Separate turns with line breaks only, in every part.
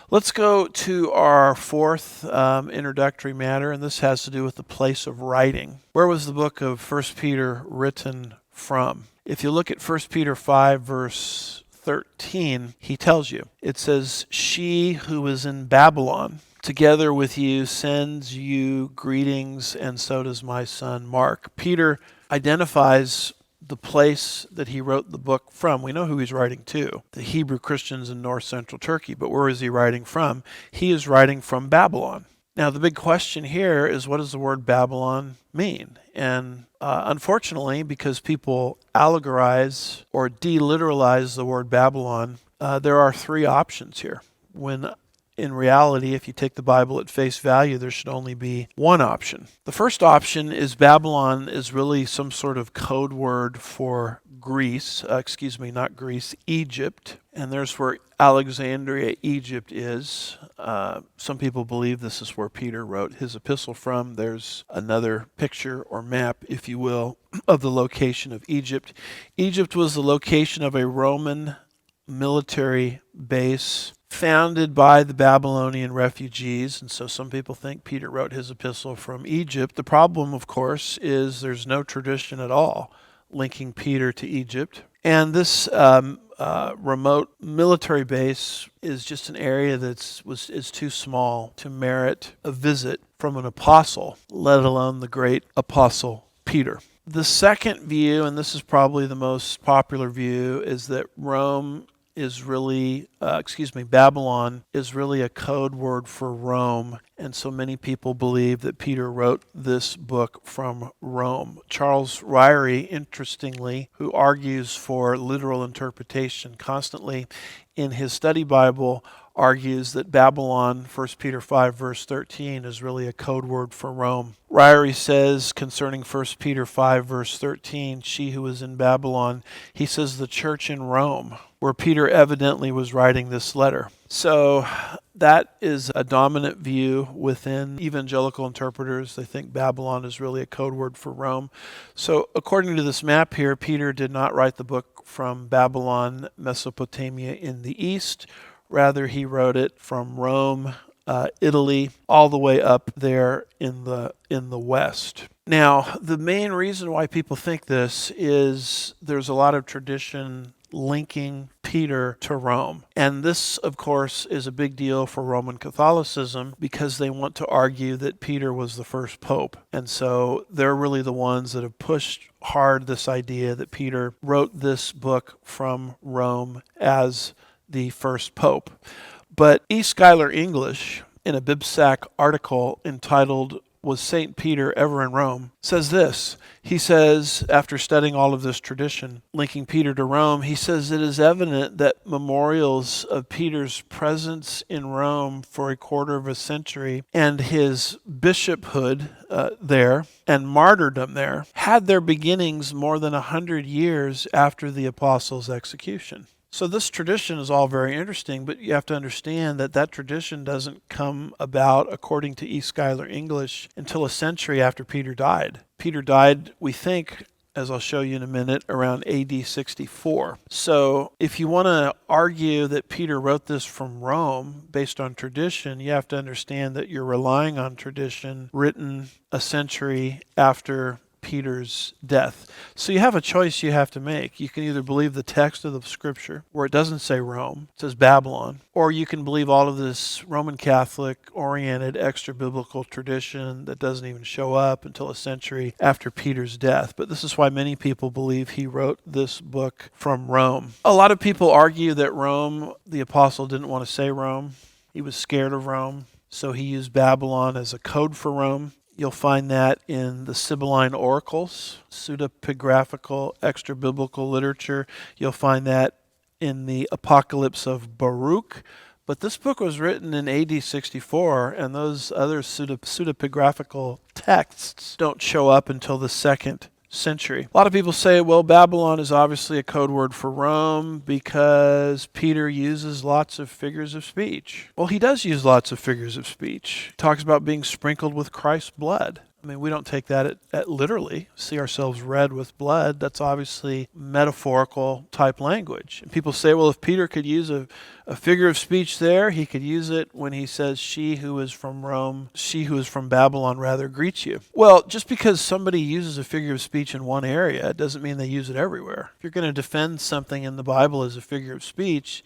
Let's go to our fourth introductory matter, and this has to do with the place of writing. Where was the book of First Peter written from? If you look at First Peter 5, verse 13, he tells you, it says, "She who is in Babylon, together with you, sends you greetings, and so does my son Mark." Peter identifies the place that he wrote the book from. We know who he's writing to, the Hebrew Christians in north central Turkey, but where is he writing from? He is writing from Babylon. Now, the big question here is, what does the word Babylon mean? And unfortunately, because people allegorize or deliteralize the word Babylon, there are three options here. When in reality, if you take the Bible at face value, there should only be one option. The first option is Babylon is really some sort of code word for Greece, not Greece, Egypt. And there's where Alexandria, Egypt is. Some people believe this is where Peter wrote his epistle from. There's another picture or map, if you will, of the location of Egypt. Egypt was the location of a Roman military base founded by the Babylonian refugees, and so some people think Peter wrote his epistle from Egypt. The problem, of course, is there's no tradition at all linking Peter to Egypt, and this remote military base is just an area is too small to merit a visit from an apostle, let alone the great apostle Peter. The second view, and this is probably the most popular view, is that Babylon is really a code word for Rome, and so many people believe that Peter wrote this book from Rome. Charles Ryrie, interestingly, who argues for literal interpretation constantly in his study Bible, argues that Babylon, 1 Peter 5, verse 13, is really a code word for Rome. Ryrie says concerning 1 Peter 5, verse 13, "She who is in Babylon," he says the church in Rome, where Peter evidently was writing this letter. So that is a dominant view within evangelical interpreters. They think Babylon is really a code word for Rome. So according to this map here, Peter did not write the book from Babylon, Mesopotamia in the east. Rather, he wrote it from Rome, Italy, all the way up there in the west. Now, the main reason why people think this is there's a lot of tradition linking Peter to Rome. And this, of course, is a big deal for Roman Catholicism because they want to argue that Peter was the first pope. And so they're really the ones that have pushed hard this idea that Peter wrote this book from Rome as the first pope. But E. Schuyler English, in a BibSac article entitled "Was St. Peter Ever in Rome?" says this. He says, after studying all of this tradition linking Peter to Rome, he says it is evident that memorials of Peter's presence in Rome for a quarter of a century and his bishophood there and martyrdom there had their beginnings more than 100 years after the apostles' execution. So this tradition is all very interesting, but you have to understand that that tradition doesn't come about, according to E. Schuyler English, until a century after Peter died. Peter died, we think, as I'll show you in a minute, around AD 64. So if you want to argue that Peter wrote this from Rome based on tradition, you have to understand that you're relying on tradition written a century after Peter's death. So you have a choice you have to make. You can either believe the text of the scripture, where it doesn't say Rome, it says Babylon, or you can believe all of this Roman Catholic oriented extra biblical tradition that doesn't even show up until a century after Peter's death. But this is why many people believe he wrote this book from Rome. A lot of people argue that Rome, the apostle didn't want to say Rome. He was scared of Rome, so he used Babylon as a code for Rome. You'll find that in the Sibylline Oracles, pseudepigraphical extra-biblical literature. You'll find that in the Apocalypse of Baruch. But this book was written in AD 64, and those other pseudepigraphical texts don't show up until the second century. A lot of people say, well, Babylon is obviously a code word for Rome because Peter uses lots of figures of speech. Well, he does use lots of figures of speech. He talks about being sprinkled with Christ's blood. I mean, we don't take that at literally, see ourselves red with blood. That's obviously metaphorical type language. And people say, well, if Peter could use a figure of speech there, he could use it when he says, she who is from Rome, she who is from Babylon rather greets you. Well, just because somebody uses a figure of speech in one area, it doesn't mean they use it everywhere. If you're going to defend something in the Bible as a figure of speech,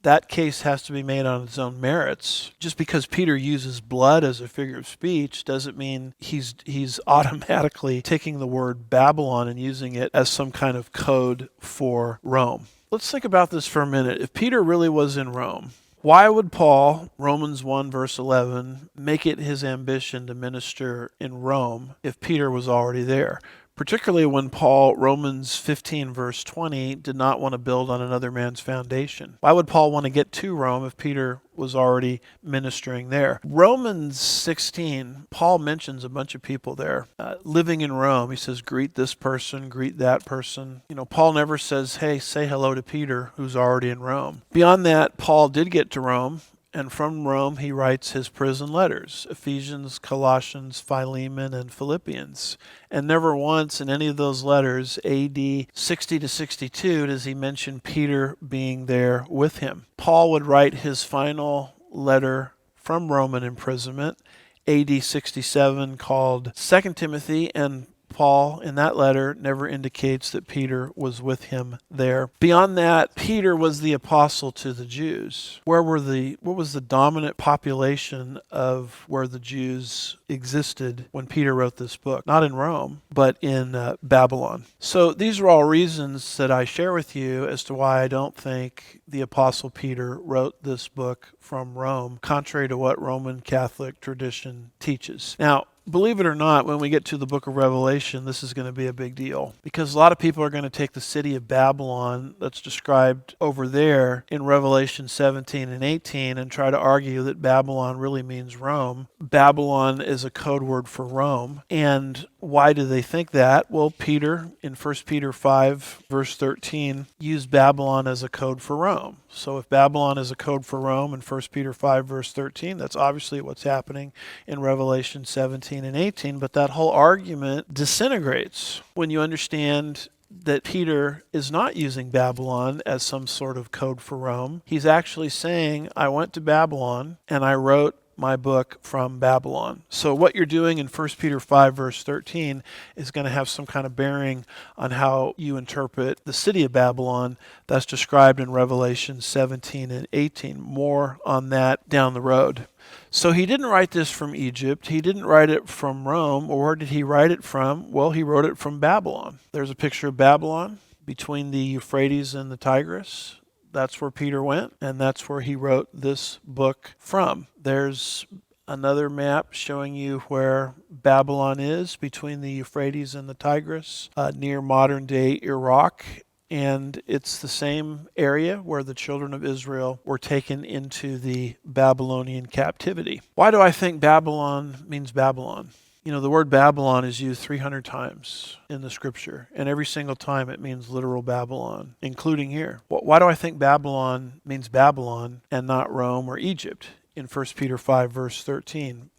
that case has to be made on its own merits. Just because Peter uses blood as a figure of speech doesn't mean he's automatically taking the word Babylon and using it as some kind of code for Rome. Let's think about this for a minute. If Peter really was in Rome, why would Paul, Romans 1 verse 11, make it his ambition to minister in Rome if Peter was already there? Particularly when Paul, Romans 15 verse 20, did not want to build on another man's foundation. Why would Paul want to get to Rome if Peter was already ministering there? Romans 16, Paul mentions a bunch of people there living in Rome. He says, greet this person, greet that person. Paul never says, hey, say hello to Peter, who's already in Rome. Beyond that, Paul did get to Rome. And from Rome, he writes his prison letters, Ephesians, Colossians, Philemon, and Philippians. And never once in any of those letters, AD 60 to 62, does he mention Peter being there with him. Paul would write his final letter from Roman imprisonment, AD 67, called 2 Timothy, and Paul, in that letter, never indicates that Peter was with him there. Beyond that, Peter was the apostle to the Jews. What was the dominant population of where the Jews existed when Peter wrote this book? Not in Rome, but in Babylon. So these are all reasons that I share with you as to why I don't think the apostle Peter wrote this book from Rome, contrary to what Roman Catholic tradition teaches. Now, believe it or not, when we get to the book of Revelation, this is going to be a big deal because a lot of people are going to take the city of Babylon that's described over there in Revelation 17 and 18 and try to argue that Babylon really means Rome. Babylon is a code word for Rome. And why do they think that? Well, Peter, in 1 Peter 5, verse 13, used Babylon as a code for Rome. So if Babylon is a code for Rome in 1 Peter 5, verse 13, that's obviously what's happening in Revelation 17 and 18. But that whole argument disintegrates when you understand that Peter is not using Babylon as some sort of code for Rome. He's actually saying, I went to Babylon and I wrote my book from Babylon. So what you're doing in 1 Peter 5 verse 13 is going to have some kind of bearing on how you interpret the city of Babylon that's described in Revelation 17 and 18. More on that down the road. So he didn't write this from Egypt. He didn't write it from Rome. Or where did he write it from? Well, he wrote it from Babylon. There's a picture of Babylon between the Euphrates and the Tigris. That's where Peter went, and that's where he wrote this book from. There's another map showing you where Babylon is between the Euphrates and the Tigris, near modern-day Iraq. And it's the same area where the children of Israel were taken into the Babylonian captivity. Why do I think Babylon means Babylon? The word Babylon is used 300 times in the scripture, and every single time it means literal Babylon, including here. Why do I think Babylon means Babylon and not Rome or Egypt in 1 Peter 5, verse 13?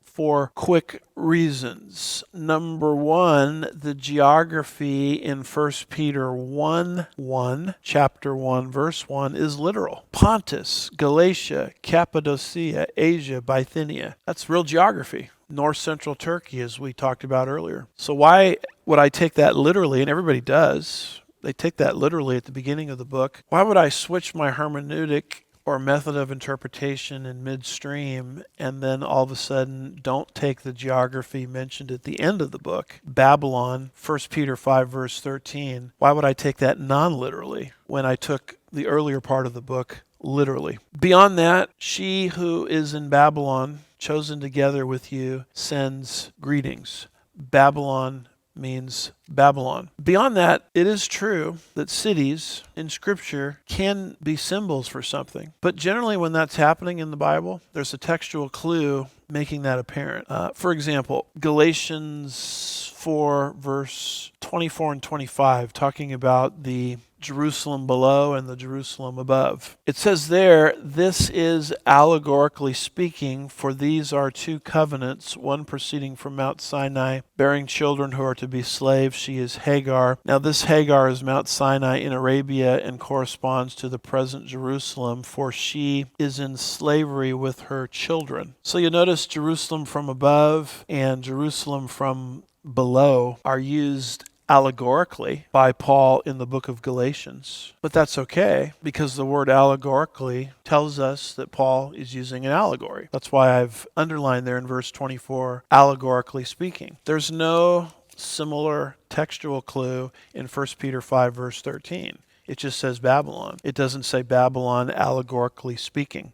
For quick reasons. Number one, the geography in 1 Peter 1:1, chapter 1, verse 1, is literal. Pontus, Galatia, Cappadocia, Asia, Bithynia. That's real geography. North central Turkey, as we talked about earlier. So why would I take that literally? And everybody does. They take that literally at the beginning of the book. Why would I switch my hermeneutic or method of interpretation in midstream and then all of a sudden don't take the geography mentioned at the end of the book? Babylon, 1 Peter 5, verse 13. Why would I take that non-literally when I took the earlier part of the book literally? Beyond that, she who is in Babylon, chosen together with you, sends greetings. Babylon means Babylon. Beyond that, it is true that cities in Scripture can be symbols for something. But generally when that's happening in the Bible, there's a textual clue making that apparent. For example, Galatians 4, verse 24 and 25, talking about the Jerusalem below and the Jerusalem above. It says there, "This is allegorically speaking, for these are two covenants, one proceeding from Mount Sinai, bearing children who are to be slaves. She is Hagar." Now this Hagar is Mount Sinai in Arabia and corresponds to the present Jerusalem, for she is in slavery with her children. So you notice Jerusalem from above and Jerusalem from below are used allegorically by Paul in the book of Galatians. But that's okay, because the word allegorically tells us that Paul is using an allegory. That's why I've underlined there in verse 24, allegorically speaking. There's no similar textual clue in 1 Peter 5, verse 13. It just says Babylon. It doesn't say Babylon allegorically speaking.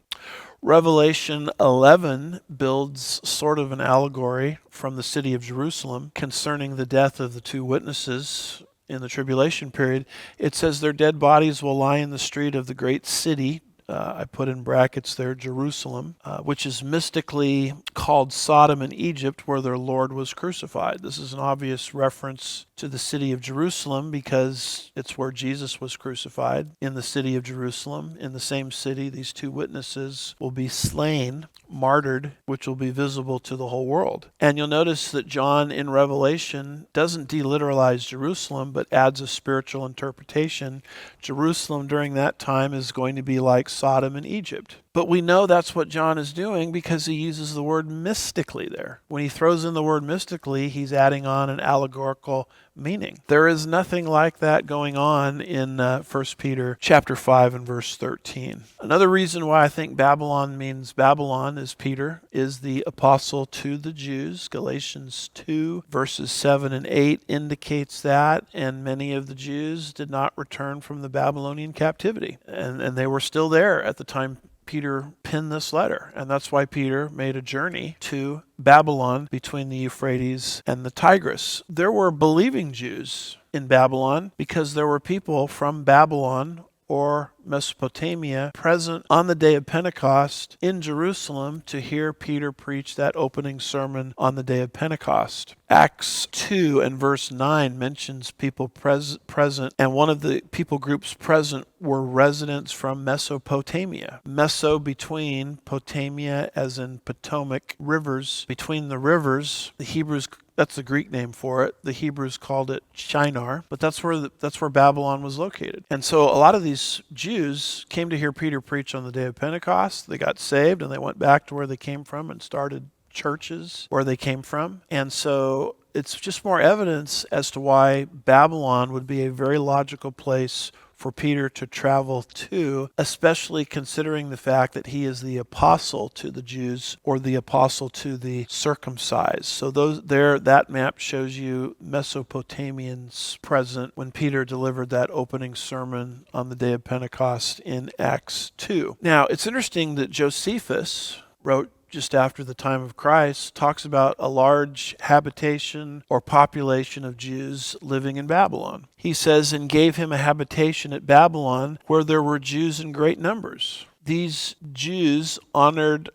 Revelation 11 builds sort of an allegory from the city of Jerusalem concerning the death of the two witnesses in the tribulation period. It says their dead bodies will lie in the street of the great city. I put in brackets there, Jerusalem, which is mystically called Sodom and Egypt, where their Lord was crucified. This is an obvious reference to the city of Jerusalem because it's where Jesus was crucified, in the city of Jerusalem. In the same city, these two witnesses will be slain, martyred, which will be visible to the whole world. And you'll notice that John in Revelation doesn't deliteralize Jerusalem, but adds a spiritual interpretation. Jerusalem during that time is going to be like Sodom and Egypt. But we know that's what John is doing because he uses the word mystically there. When he throws in the word mystically, he's adding on an allegorical meaning. There is nothing like that going on in 1 Peter chapter 5 and verse 13. Another reason why I think Babylon means Babylon is Peter is the apostle to the Jews. Galatians 2 verses 7 and 8 indicates that, and many of the Jews did not return from the Babylonian captivity. And they were still there at the time Peter penned this letter, and that's why Peter made a journey to Babylon between the Euphrates and the Tigris. There were believing Jews in Babylon because there were people from Babylon or Mesopotamia present on the day of Pentecost in Jerusalem to hear Peter preach that opening sermon on the day of Pentecost. Acts 2 and verse 9 mentions people present, and one of the people groups present were residents from Mesopotamia. Meso between, Potamia as in Potomac, rivers. Between the rivers, the Hebrews, that's the Greek name for it. The Hebrews called it Shinar, but that's where Babylon was located. And so a lot of these Jews came to hear Peter preach on the day of Pentecost. They got saved and they went back to where they came from and started churches where they came from. And so it's just more evidence as to why Babylon would be a very logical place for Peter to travel to, especially considering the fact that he is the apostle to the Jews or the apostle to the circumcised. So that map shows you Mesopotamians present when Peter delivered that opening sermon on the day of Pentecost in Acts 2. Now, it's interesting that Josephus wrote just after the time of Christ, talks about a large habitation or population of Jews living in Babylon. He says, "And gave him a habitation at Babylon where there were Jews in great numbers." These Jews honored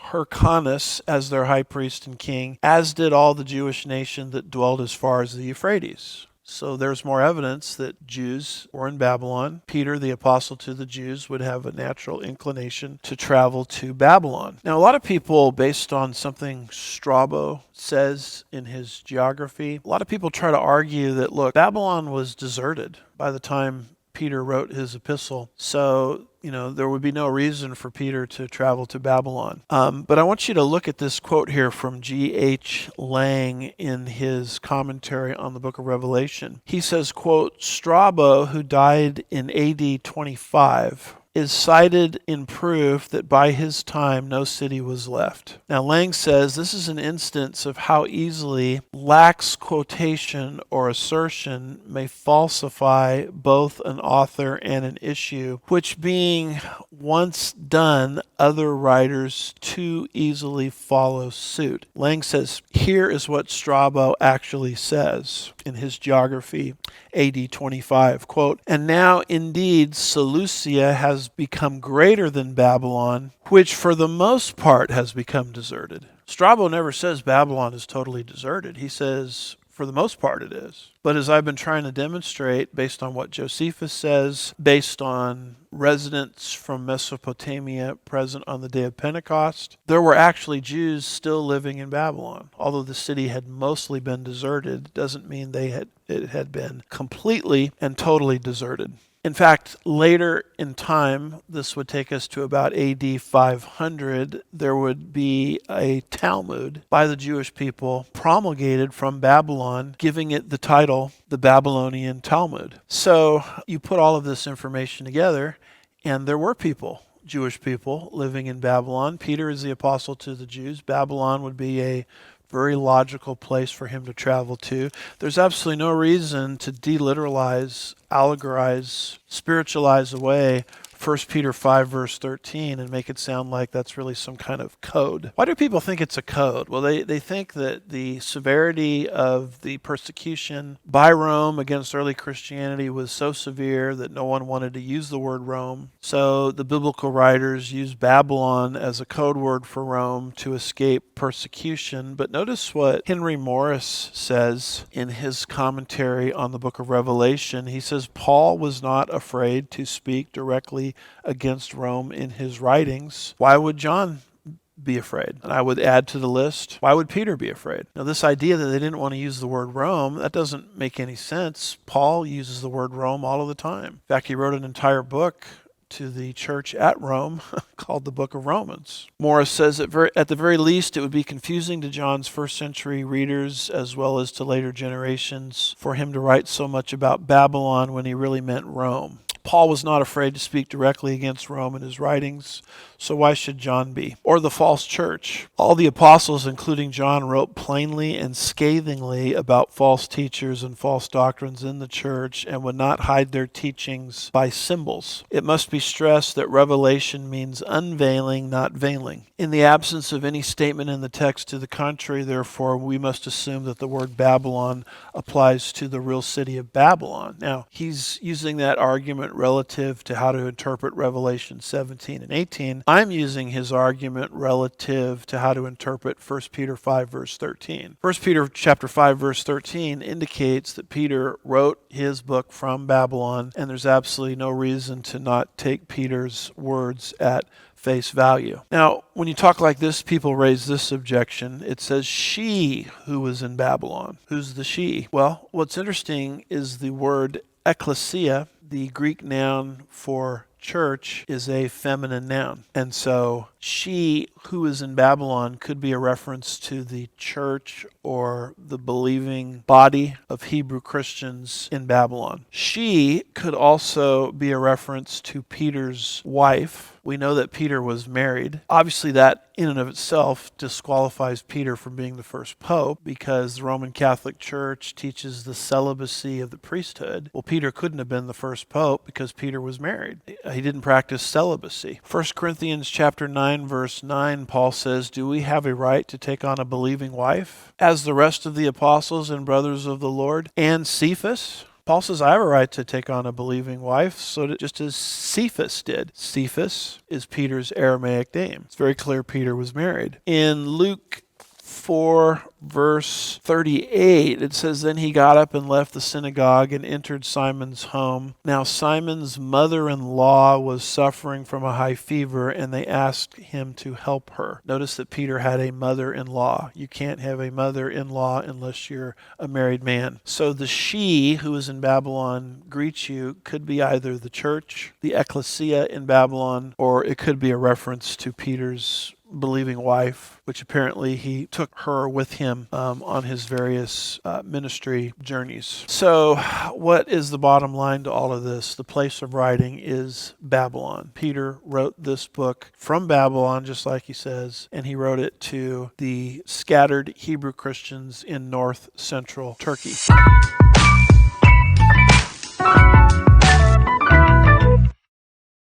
Hyrcanus as their high priest and king, as did all the Jewish nation that dwelled as far as the Euphrates. So there's more evidence that Jews were in Babylon. Peter, the apostle to the Jews, would have a natural inclination to travel to Babylon. Now, a lot of people, based on something Strabo says in his geography, a lot of people try to argue that, look, Babylon was deserted by the time Peter wrote his epistle. So, there would be no reason for Peter to travel to Babylon. But I want you to look at this quote here from G.H. Lang in his commentary on the book of Revelation. He says, quote, "Strabo, who died in AD 25, is cited in proof that by his time no city was left." Now, Lang says this is an instance of how easily lax quotation or assertion may falsify both an author and an issue, which being once done, other writers too easily follow suit. Lang says, here is what Strabo actually says in his geography, AD 25, quote, "And now indeed Seleucia has become greater than Babylon, which for the most part has become deserted." Strabo never says Babylon is totally deserted. He says, For the most part, it is. But as I've been trying to demonstrate, based on what Josephus says, based on residents from Mesopotamia present on the day of Pentecost, there were actually Jews still living in Babylon. Although the city had mostly been deserted, doesn't mean it had been completely and totally deserted. In fact, later in time, this would take us to about AD 500, there would be a Talmud by the Jewish people promulgated from Babylon, giving it the title, the Babylonian Talmud. So you put all of this information together, and there were people, Jewish people, living in Babylon. Peter is the apostle to the Jews. Babylon would be a very logical place for him to travel to. There's absolutely no reason to deliteralize, allegorize, spiritualize away 1 Peter 5 verse 13 and make it sound like that's really some kind of code. Why do people think it's a code? Well, they think that the severity of the persecution by Rome against early Christianity was so severe that no one wanted to use the word Rome. So the biblical writers used Babylon as a code word for Rome to escape persecution. But notice what Henry Morris says in his commentary on the book of Revelation. He says, Paul was not afraid to speak directly against Rome in his writings. Why would John be afraid? And I would add to the list, why would Peter be afraid? Now, this idea that they didn't want to use the word Rome, that doesn't make any sense. Paul uses the word Rome all of the time. In fact, he wrote an entire book to the church at Rome called the Book of Romans. Morris says at the very least it would be confusing to John's first century readers as well as to later generations for him to write so much about Babylon when he really meant Rome. Paul was not afraid to speak directly against Rome in his writings, so why should John be? Or the false church. All the apostles, including John, wrote plainly and scathingly about false teachers and false doctrines in the church and would not hide their teachings by symbols. It must be stressed that revelation means unveiling, not veiling. In the absence of any statement in the text to the contrary, therefore, we must assume that the word Babylon applies to the real city of Babylon. Now, he's using that argument relative to how to interpret Revelation 17 and 18. I'm using his argument relative to how to interpret 1 Peter 5 verse 13. 1 Peter chapter 5 verse 13 indicates that Peter wrote his book from Babylon, and there's absolutely no reason to not take Peter's words at face value. Now, when you talk like this, people raise this objection. It says she who was in Babylon. Who's the she? Well, what's interesting is the word ecclesia, the Greek noun for church, is a feminine noun. And so she who is in Babylon could be a reference to the church or the believing body of Hebrew Christians in Babylon. She could also be a reference to Peter's wife. We know that Peter was married. Obviously, that in and of itself disqualifies Peter from being the first pope because the Roman Catholic Church teaches the celibacy of the priesthood. Well, Peter couldn't have been the first pope because Peter was married. He didn't practice celibacy. 1 Corinthians chapter 9, verse 9, Paul says, "Do we have a right to take on a believing wife, as the rest of the apostles and brothers of the Lord, and Cephas?" Paul says, I have a right to take on a believing wife, just as Cephas did. Cephas is Peter's Aramaic name. It's very clear Peter was married. In Luke 4 verse 38, it says, "Then he got up and left the synagogue and entered Simon's home. Now Simon's mother-in-law was suffering from a high fever, and they asked him to help her." Notice that Peter had a mother-in-law. You can't have a mother-in-law unless you're a married man. So the she who is in Babylon greets you could be either the church, the ecclesia in Babylon, or it could be a reference to Peter's believing wife, which apparently he took her with him on his various ministry journeys. So what is the bottom line to all of this? The place of writing is Babylon. Peter wrote this book from Babylon, just like he says, and he wrote it to the scattered Hebrew Christians in north central Turkey.